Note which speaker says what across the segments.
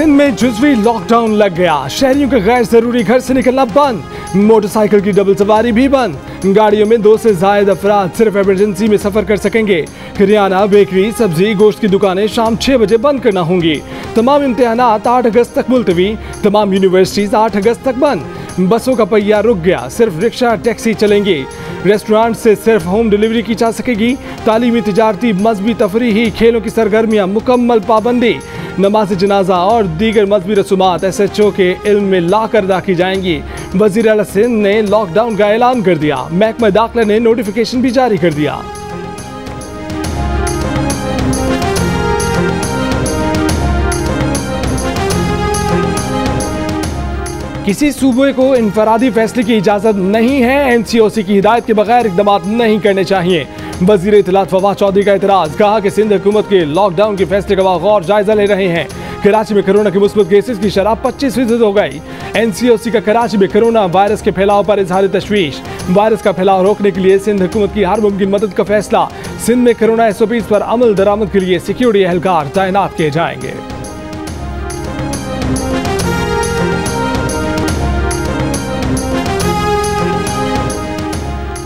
Speaker 1: सिंध में जुज़वी लॉकडाउन लग गया। शहरियों के गैर जरूरी घर से निकलना बंद, मोटरसाइकिल की डबल सवारी भी बंद। गाड़ियों में 2 से ज्यादा अफराद सिर्फ इमरजेंसी में सफर कर सकेंगे। किराना, बेकरी, सब्जी, गोश्त की दुकानें शाम 6 बजे बंद करना होंगी। तमाम इम्तिहानात 8 अगस्त तक मुलतवी। तमाम यूनिवर्सिटीज 8 अगस्त तक बंद। बसों का पहिया रुक गया, सिर्फ रिक्शा टैक्सी चलेंगी। रेस्टोरेंट से सिर्फ होम डिलीवरी की जा सकेगी। तालीमी, तिजारती, मजहबी, तफरीही, खेलों की सरगर्मियां मुकम्मल पाबंदी। नमाज जनाजा और दीगर मजहबी रसूमात SHO के इल्म में लाकर अदा की जाएंगी। वज़ीर आला सिंध ने लॉकडाउन का ऐलान कर दिया। महकमा दाखिला ने नोटिफिकेशन भी जारी कर दिया। किसी सूबे को इनफरादी फैसले की इजाजत नहीं है। NCOC की हिदायत के बगैर इकदाम नहीं करने चाहिए। वज़ीर इत्तलात फवाद चौधरी का एतराज, कहा कि सिंध हुकूमत के लॉकडाउन के फैसले का गौर जायजा ले रहे हैं। कराची में कोरोना के मुस्बत केसेस की शरह 25% हो गई। NCOC का कराची में कोरोना वायरस के फैलाव पर इजहार तशवीश। वायरस का फैलाव रोकने के लिए सिंध हुकूमत की हर मुमकिन मदद का फैसला। सिंध में कोरोना SOPs पर अमल दरामद के लिए सिक्योरिटी एहलकार तैनात किए जाएंगे।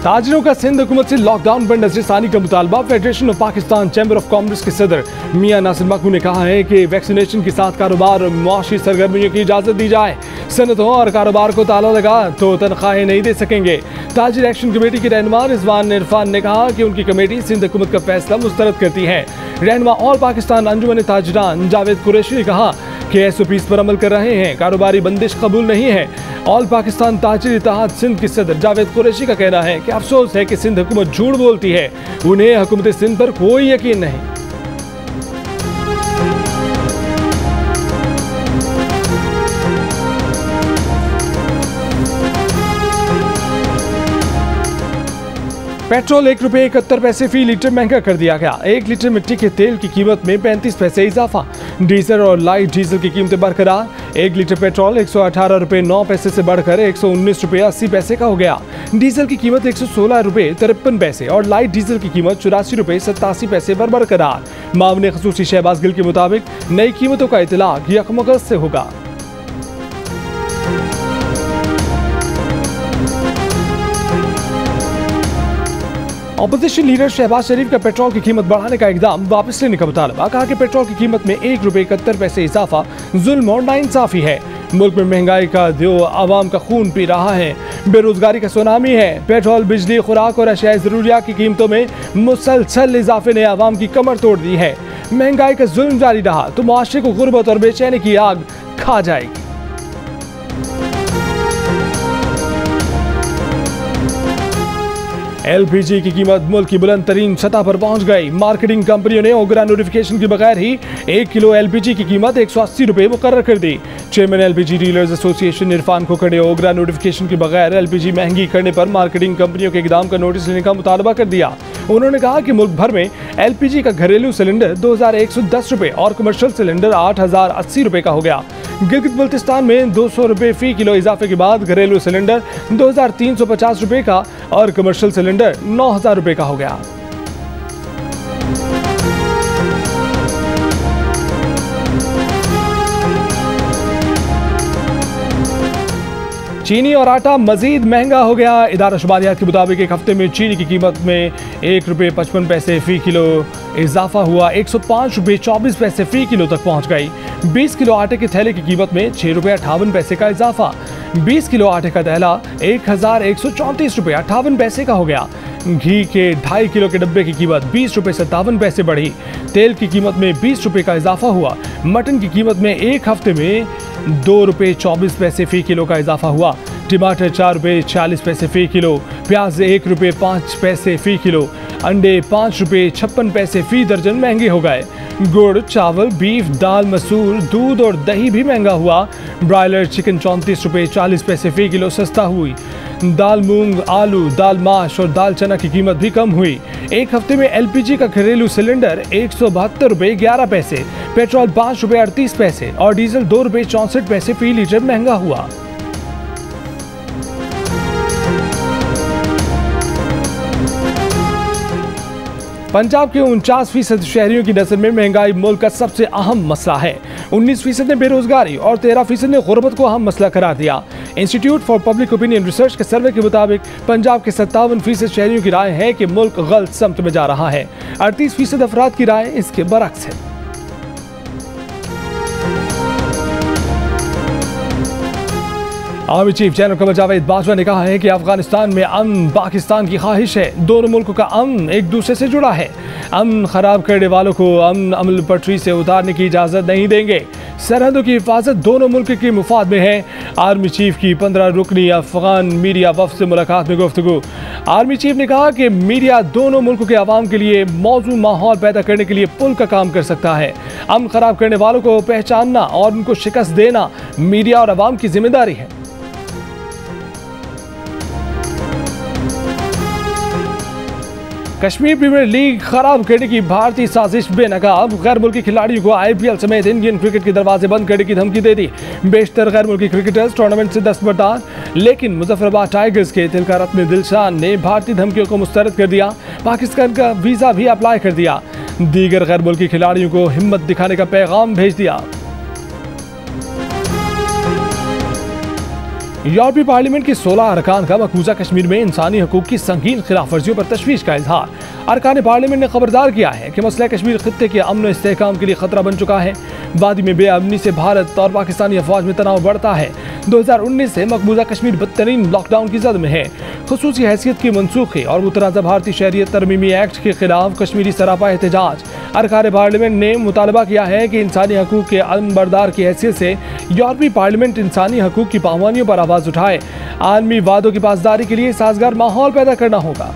Speaker 1: ताजिरों का सिंध हुकूमत से लॉकडाउन पर नजरसानी का मुतालबा। Federation of Pakistan chamber of commerce के सदर मियां नासिर मकबू ने कहा है कि वैक्सीनेशन के साथ कारोबार और मुआशी सरगर्मियों की इजाजत दी जाए। सनतों और कारोबार को ताला लगा तो तनख्वाहें नहीं दे सकेंगे। ताजिर एक्शन कमेटी के रहनुमा रिजवान इरफान ने कहा कि उनकी कमेटी सिंध हुकूमत का फैसला मुस्तरद करती है। रहनुमा ऑल पाकिस्तान अंजुमन ताजिरान जावेद कुरैशी ने कहा कि SOPs पर अमल कर रहे हैं। कारोबारी बंदिश कबूल नहीं है। ऑल पाकिस्तान ताजिर इत्तेहाद सिंध के सदर जावेद कुरैशी का कहना है कि अफसोस है कि सिंध हुकूमत झूठ बोलती है। उन्हें हुकूमत सिंध पर कोई यकीन नहीं। पेट्रोल 1 रुपये 71 पैसे फी लीटर महंगा कर दिया गया। 1 लीटर मिट्टी के तेल की कीमत में 35 पैसे इजाफा। डीजल और लाइट डीजल की कीमतें बरकरार। 1 लीटर पेट्रोल 118 रुपये 9 पैसे से बढ़कर 119 रुपये 80 पैसे का हो गया। डीजल की कीमत 116 रुपये 53 पैसे और लाइट डीजल की कीमत 84 रुपये 87 पैसे पर बरकरार। मामले खसूसी शहबाज गिल के मुताबिक नई कीमतों का इतलाक 1 अगस्त से होगा। अपोजिशन लीडर शहबाज शरीफ का पेट्रोल की कीमत बढ़ाने का इकदाम वापस लेने का मुतालबा। कहा कि पेट्रोल की कीमत में 1 रुपये 71 पैसे इजाफा जुल्म और नाइंसाफी है। मुल्क में महंगाई का जो आवाम का खून पी रहा है। बेरोजगारी का सुनामी है। पेट्रोल, बिजली, खुराक और अशियाए ज़रूरियात की कीमतों में मुसलसल इजाफे ने आवाम की कमर तोड़ दी है। महंगाई का जुल्म जारी रहा तो मुआशरे को गुर्बत और बेचैनी की आग खा जाएगी। LPG की कीमत मुल्क की बुलंद तरीन सतह पर पहुंच गई। मार्केटिंग कंपनियों ने ओगरा नोटिफिकेशन के बगैर ही 1 किलो LPG की कीमत 180 रुपये मुकर्रर कर दी। Chairman LPG dealers association Irfan Khokhar ने ओगरा नोटिफिकेशन के बगैर LPG महंगी करने पर मार्केटिंग कंपनियों के इकदाम का नोटिस लेने का मुतालबा कर दिया। उन्होंने कहा कि मुल्क भर में LPG का घरेलू सिलेंडर 2110 रुपये और कमर्शियल सिलेंडर 8080 रुपये का हो गया। गिलगित बल्तिस्तान में 200 रुपये फी किलो इजाफे के बाद घरेलू सिलेंडर 2350 रुपये का और कमर्शियल सिलेंडर 9000 रुपये का हो गया। चीनी और आटा मजीद महंगा हो गया। इदारा शुमारियात के मुताबिक एक हफ्ते में चीनी की कीमत में 1 रुपये 55 पैसे फी किलो इजाफा हुआ। 105 रुपये 24 पैसे फी किलो तक पहुंच गई। 20 किलो आटे के थैले की कीमत में 6 रुपये 58 पैसे का इजाफा। 20 किलो आटे का थैला 1134 रुपये 58 पैसे का हो गया। घी के 2.5 किलो के डब्बे की कीमत 20 रुपये 57 पैसे बढ़ी। तेल की कीमत में 20 रुपये का इजाफा हुआ। मटन की कीमत में एक हफ्ते में 2 रुपये 24 पैसे फी किलो का इजाफा हुआ। टमाटर 4 रुपये 46 पैसे फी किलो। प्याज 1 रुपये 5 पैसे फी किलो। अंडे 5 रुपये 56 पैसे फी दर्जन महंगे हो गए। गुड़, चावल, बीफ, दाल, मसूर, दूध और दही भी महंगा हुआ। ब्रायलर चिकन 34 रुपये 40 पैसे फी किलो सस्ता हुई। दाल मूंग, आलू, दाल माश और दाल चना की कीमत भी कम हुई। एक हफ्ते में LPG का घरेलू सिलेंडर 172 रुपये 11 पैसे, पेट्रोल 5 रुपये 38 पैसे और डीजल 2 रुपये 64 पैसे फी लीटर महंगा हुआ। पंजाब के 49% शहरियों की नजर में महंगाई मुल्क का सबसे अहम मसला है। 19% ने बेरोजगारी और 13% ने गुर्बत को अहम मसला करार दिया। Institute for public opinion research के सर्वे के मुताबिक पंजाब के 57% शहरियों की राय है कि मुल्क गलत समत में जा रहा है। 38% अफराद की राय इसके बरक्स है। Army chief general Qamar Javed Bajwa ने कहा है कि अफगानिस्तान में अमन पाकिस्तान की ख्वाहिश है। दोनों मुल्कों का अमन एक दूसरे से जुड़ा है। अमन खराब करने वालों को अमन अमल पटरी से उतारने की इजाजत नहीं देंगे। सरहदों की हिफाजत दोनों मुल्क के मुफाद में है। आर्मी चीफ की 15 रुकनी अफगान मीडिया वफ्द से मुलाकात में गुफ्तगू। आर्मी चीफ ने कहा कि मीडिया दोनों मुल्कों के अवाम के लिए मौजूद माहौल पैदा करने के लिए पुल का काम कर सकता है। अमन खराब करने वालों को पहचानना और उनको शिकस्त देना मीडिया और अवाम की जिम्मेदारी है। कश्मीर प्रीमियर लीग खराब करने की भारतीय साजिश बेनकाब। गैर मुल्की खिलाड़ियों को IPL समेत इंडियन क्रिकेट के दरवाजे बंद करने की धमकी दे दी। बेशतर गैर मुल्की क्रिकेटर्स टूर्नामेंट से दस्तबरदार, लेकिन मुजफ्फराबाद टाइगर्स के तिलकारत्न दिलशान ने भारतीय धमकियों को मुस्तरद कर दिया। पाकिस्तान का वीजा भी अप्लाई कर दिया। दीगर गैर मुल्की खिलाड़ियों को हिम्मत दिखाने का पैगाम भेज दिया। यूरोपीय पार्लियामेंट के 16 अरकान का मकबूजा कश्मीर में इंसानी हकूक की संगीन खिलाफवर्जियों पर तशवीश का इजहार। अरकान पार्लियामेंट ने खबरदार किया है कि मसला कश्मीर खित्ते के अमन और इस्तेहकाम के लिए खतरा बन चुका है। वादी में बेअमनी से भारत और पाकिस्तानी अफवाज में तनाव बढ़ता है। 2019 से मकबूजा कश्मीर बदतरीन लॉकडाउन की जद में है। खुसूसी हैसियत की मनसूखी और मुतनाज़ा भारतीय शहरियत तरमीमी एक्ट के खिलाफ कश्मीरी सरापा एहतजाज। अरकान पार्लियामेंट ने मुतालबा किया है कि इंसानी हकूक के अलमबरदार की हैसियत से यूरोपीय पार्लियामेंट इंसानी हकूक की पाबंदियों पर आवाज़ उठाए। आलमी वादों की पासदारी के लिए साजगार माहौल पैदा करना होगा।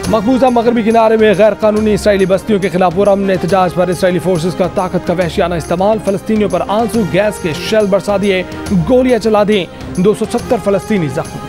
Speaker 1: मकबूजा मगरबी किनारे में गैर कानूनी इसराइली बस्तियों के खिलाफ पुरअमन एहतजाज पर इसराइली फोर्सेस का ताकत का वहशियाना इस्तेमाल। फलस्तीनियों पर आंसू गैस के शेल बरसा दिए, गोलियां चला दी। 270 फलस्तीनी जख्मी।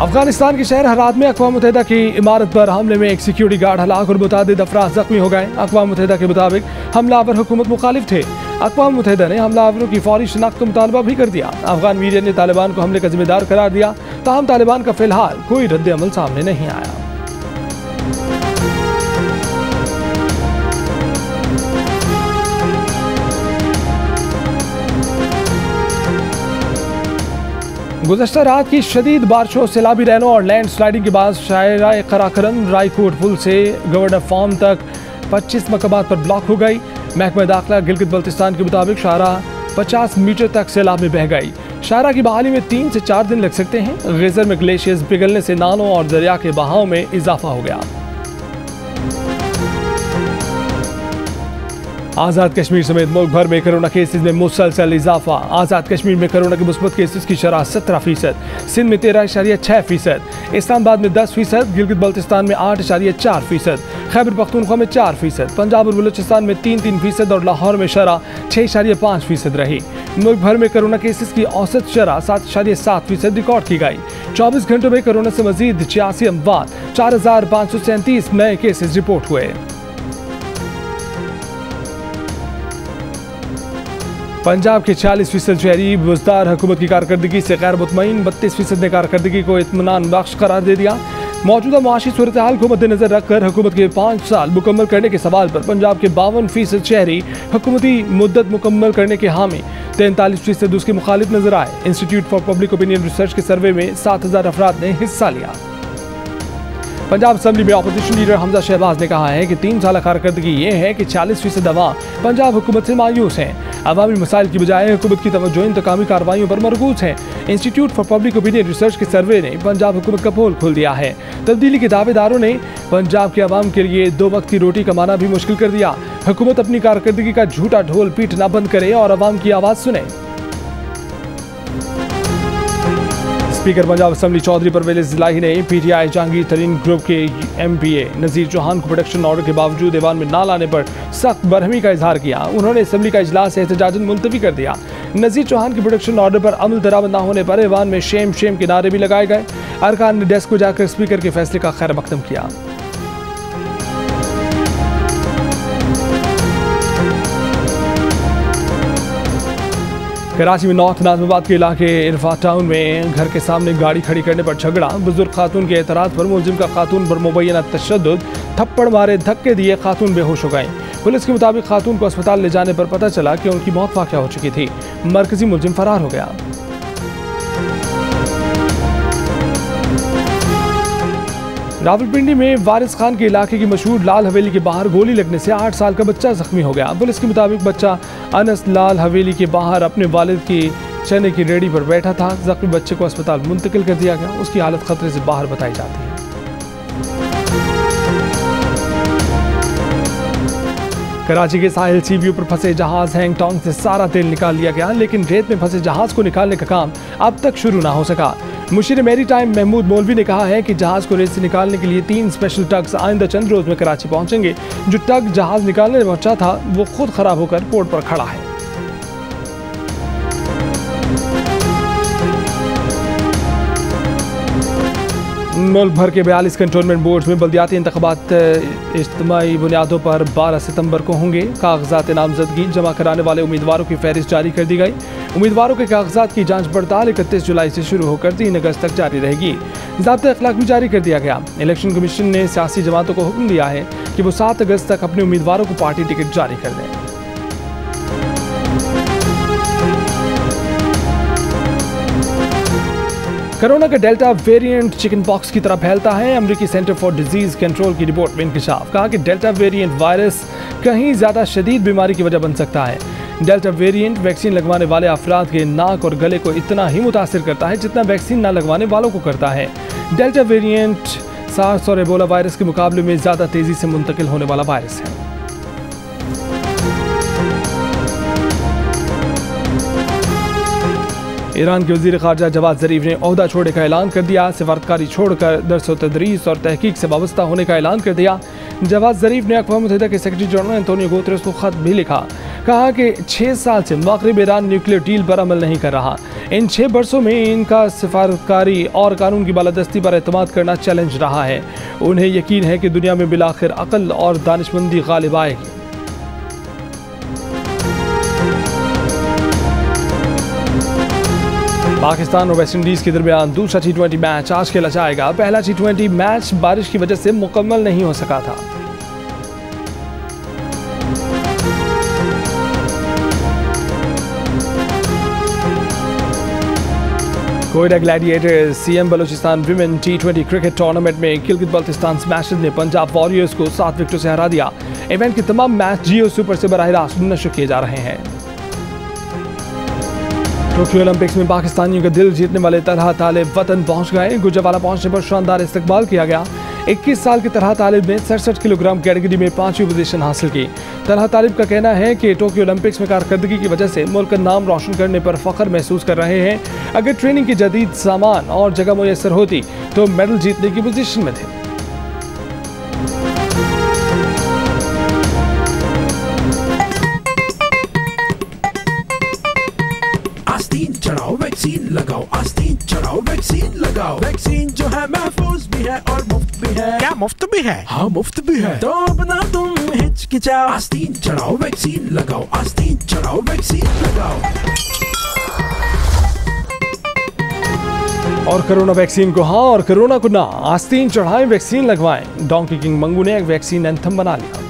Speaker 1: अफगानिस्तान के शहर हरात में अक़वाम मुत्तहिदा की इमारत पर हमले में एक सिक्योरिटी गार्ड हलाक और मुतादिद अफराद जख्मी हो गए। अक़वाम मुत्तहिदा के मुताबिक हमलावर हुकूमत मुखालिफ थे। अक़वाम मुत्तहिदा ने हमलावरों की फौरी शिनाख्त का मुतालबा भी कर दिया। अफगान मीडिया ने तालिबान को हमले का जिम्मेदार करार दिया। ताहम तालिबान का फिलहाल कोई रद्द अमल सामने नहीं आया। गुज़श्ता रात की शदीद बारिशों, सैलाबी रैनों और लैंड स्लाइडिंग के बाद शायरा कराकरम रायकोट पुल से गवर्नर फार्म तक 25 मकामात पर ब्लॉक हो गई। महकमा दाखिला गिलगित बल्तिस्तान के मुताबिक शाहरा 50 मीटर तक सैलाब में बह गई। शाहरा की बहाली में 3 से 4 दिन लग सकते हैं। गेजर में ग्लेशियर्स पिघलने से नालों और दरिया के बहाव में इजाफा हो गया। आज़ाद कश्मीर समेत मुल्क भर में कोरोना केसेस में मुसलसल इजाफा। आज़ाद कश्मीर में कोरोना के मुस्बत केसेस की शरह 17%, सिंध में 13.6%, इस्लामाबाद में 10%, गिलगित बल्तिस्तान में 8.4%, खैबर पख्तूनख्वा में 4%, पंजाब और बलूचिस्तान में 3% और लाहौर में शरह 6.5% रही। मुल्क भर में कोरोना केसेस की औसत शरह 7.7% रिकॉर्ड की गई। 24 घंटों में कोरोना से मजीद 86 अमवात, 4,537 नए केसेस रिपोर्ट हुए। पंजाब के 46% शहरी बुजदार हुकूमत की कारकर्दगी से गैर मुतमईन। 32% ने कारकर्दगी को इत्मीनान बख्श करार दे दिया। मौजूदा मुआशी सूरत हाल को मद्देनजर रखकर हुकूमत के 5 साल मुकम्मल करने के सवाल पर पंजाब के 52% शहरी हुकूमती मुद्दत मुकम्मल करने के हामी, 43% उसके मुखालिफ नजर आए। Institute for public opinion research के सर्वे में 7000 अफराद ने हिस्सा लिया। पंजाब असम्बली में अपोजिशन लीडर हमजा शहबाज ने कहा है कि 3 साल कारकर्दगी ये है कि 40% अवाम पंजाब हुकूमत से मायूस हैं। अवामी मसाइल की बजाय हुकूमत की तवज्जो इंतकामी कार्रवाइयों पर मरकूज है। Institute for public opinion research के सर्वे ने पंजाब हुकूमत का पोल खोल दिया है। तब्दीली के दावेदारों ने पंजाब के अवाम के लिए 2 वक्त की रोटी कमाना भी मुश्किल कर दिया। हुकूमत अपनी कारकर्दगी का झूठा ढोल पीटना बंद करे और अवाम की आवाज़ सुने। स्पीकर पंजाब असम्बली चौधरी परवेज इलाही ने PTI जहांगीर तरीन ग्रुप के MPA नज़ीर चौहान को प्रोटेक्शन ऑर्डर के बावजूद ऐवान में ना लाने पर सख्त बरहमी का इजहार किया। उन्होंने असम्बली का इजलास एहतजाजन मुलतवी कर दिया। नज़ीर चौहान के प्रोटेक्शन ऑर्डर पर अमल दरामद न होने पर ऐवान में शेम शेम के नारे भी लगाए गए। अरकान ने डेस्क को जाकर स्पीकर के फैसले का खैर मकदम किया। कराची में नॉर्थ नाज़िमाबाद के इलाके इरफा टाउन में घर के सामने गाड़ी खड़ी करने पर झगड़ा। बुजुर्ग खातून के एतराज़ पर मुलजिम का खातून पर मुबैना तशद्दुद, थप्पड़ मारे, धक्के दिए, खातून बेहोश हो गई। पुलिस के मुताबिक खातून को अस्पताल ले जाने पर पता चला कि उनकी मौत वाक़या हो चुकी थी। मरकजी मुलजिम फरार हो गया। रावलपिंडी में वारिस खान के इलाके की मशहूर लाल हवेली के बाहर गोली लगने से 8 साल का बच्चा जख्मी हो गया। पुलिस के मुताबिक बच्चा अनस लाल हवेली के बाहर अपने वालिद की चने की रेहड़ी पर बैठा था। जख्मी बच्चे को अस्पताल मुंतकिल कर दिया गया। उसकी हालत खतरे से बाहर बताई जाती है। कराची के साहिल सीव्यू पर फंसे जहाज हैंगटोंग से सारा तेल निकाल लिया गया, लेकिन रेत में फंसे जहाज को निकालने का काम अब तक शुरू ना हो सका। मुशीर मैरी टाइम महमूद मौलवी ने कहा है कि जहाज को रेत से निकालने के लिए 3 स्पेशल टग्स आइंदा चंद रोज में कराची पहुंचेंगे। जो टग जहाज निकालने पहुंचा था वो खुद खराब होकर पोर्ट पर खड़ा है। मुल्क भर के 42 कंटोनमेंट बोर्ड में बल्दियाती इंतखाबात इज्तिमाई बुनियादों पर 12 सितंबर को होंगे। कागजात नामजदगी जमा कराने वाले उम्मीदवारों की फहरिस्त जारी कर दी गई। उम्मीदवारों के कागजात की जांच पड़ताल 31 जुलाई से शुरू होकर 3 अगस्त तक जारी रहेगी। ज़ाब्ता अखलाक भी जारी कर दिया गया। इलेक्शन कमीशन ने सियासी जमातों को हुक्म दिया है कि वो 7 अगस्त तक अपने उम्मीदवारों को पार्टी टिकट जारी कर दें। कोरोना का डेल्टा वेरिएंट चिकन पॉक्स की तरह फैलता है। अमेरिकी सेंटर फॉर डिजीज कंट्रोल की रिपोर्ट में इंकशाफ, कहा कि डेल्टा वेरिएंट वायरस कहीं ज़्यादा शदीद बीमारी की वजह बन सकता है। डेल्टा वेरिएंट वैक्सीन लगवाने वाले अफराद के नाक और गले को इतना ही मुतासिर करता है जितना वैक्सीन न लगवाने वालों को करता है। डेल्टा वेरिएंट सार्स और एबोला वायरस के मुकाबले में ज़्यादा तेज़ी से मुंतकिल होने वाला वायरस है। ईरान के वज़ीर ख़ारजा जवाद ज़रीफ ने ओहदा छोड़ने का ऐलान कर दिया। सिफारतकारी छोड़कर दर्स व तदरीस और तहकीक से वाबस्ता होने का ऐलान कर दिया। जवाद ज़रीफ ने अक़वाम मुत्तहिदा के सेक्रेटरी जनरल एंटोनियो गुतेरेस को ख़त भी लिखा। कहा कि 6 साल से मग़रिब ईरान न्यूक्लियर डील पर अमल नहीं कर रहा। इन 6 बरसों में इनका सिफारतकारी और कानून की बालादस्ती पर एतमाद करना चैलेंज रहा है। उन्हें यकीन है कि दुनिया में बिलाखिर अक़ल और दानिशमंदी गालिब आएगी। पाकिस्तान और वेस्ट इंडीज़ के दरमियान दूसरा T20 मैच आज खेला जाएगा। पहला T20 मैच बारिश की वजह से मुकम्मल नहीं हो सका था। Quetta Gladiators CM Balochistan women T20 cricket tournament में गिलगित बल्तिस्तान स्मैशर्स ने पंजाब वॉरियर्स को 7 विकेटों से हरा दिया। इवेंट के तमाम मैच जियो सुपर से बराह रास्त नशर किए जा रहे हैं। टोक्यो ओलंपिक्स में पाकिस्तानियों का दिल जीतने वाले तलहा तालिब वतन पहुंच गए। गुजरावाला पहुंचने पर शानदार इस्तकबाल किया गया। 21 साल के तलहा तालिब ने 67 किलोग्राम कैटेगरी में 5वीं पोजीशन हासिल की। तलहा तालिब का कहना है कि टोक्यो ओलंपिक्स में कारकर्दगी की वजह से मुल्क का नाम रोशन करने पर फख्र महसूस कर रहे हैं। अगर ट्रेनिंग की जदीद सामान और जगह मुयसर होती तो मेडल जीतने की पोजीशन में थे।
Speaker 2: आस्तीन चढ़ाओ वैक्सीन लगाओ, आस्तीन चढ़ाओ वैक्सीन लगाओ। वैक्सीन जो है महफूज भी है और मुफ्त भी है।
Speaker 3: क्या मुफ्त भी है?
Speaker 2: हाँ मुफ्त भी है। तो अपना तुम हिचकिचाओ, आस्तीन चढ़ाओ वैक्सीन लगाओ, आस्तीन चढ़ाओ वैक्सीन लगाओ।
Speaker 1: और कोरोना वैक्सीन को हाँ और कोरोना को ना, आस्तीन चढ़ाएं वैक्सीन लगवाएं। डोंकी किंग मंगू ने एक वैक्सीन एंथम बना लिया।